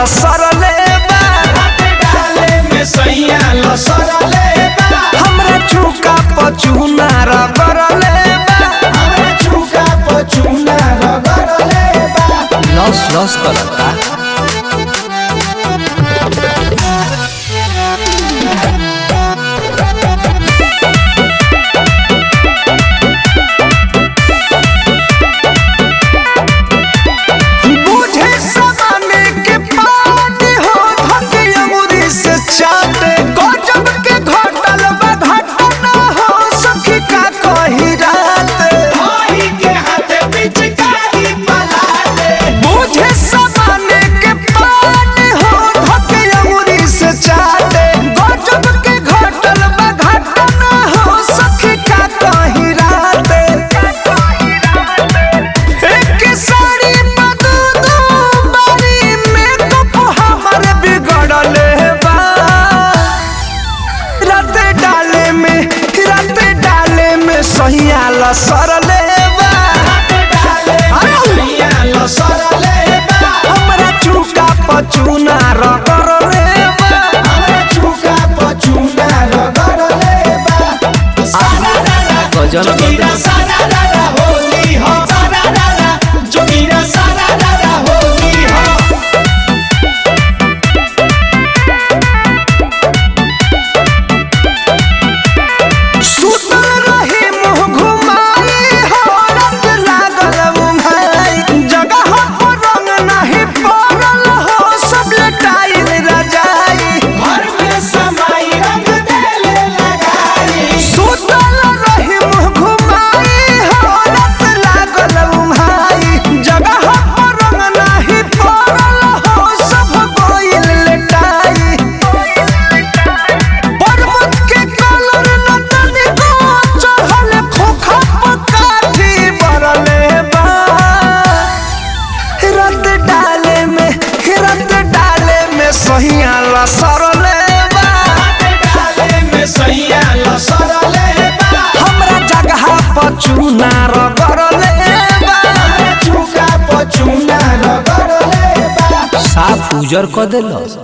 लसरले बा डाले में सैया लसरले बा हमरा चुका पचुना रगरले बा हमरा चुका पचुना रगरले बा लस लस करता चाटे गजब के घटल बा घटना हो सखी का कही रात भाई के हाथ पिचकारी पलाटे बुझे समाने के पानी हो धके अंगुरी से चाटे गजब के घटल बा घटना हो सखी का कही रात एक साड़ी बदू बारी में कप हमर बिगड़ले सैया लसरले बा सैया लसरले बा हमरा चुका पचुना रगरले बा हमरा चुका पचुना रगरले बा सारा दादा जोगिरा सारा दादा होली हो सारा दादा जोगिरा सारा दादा होली हो सैया लसरले बा डाले में सैया लसरले बा हमरा जगह पचुना रगरले बा हमरा चुका पचुना रगरले बा साफ उजर क देलस।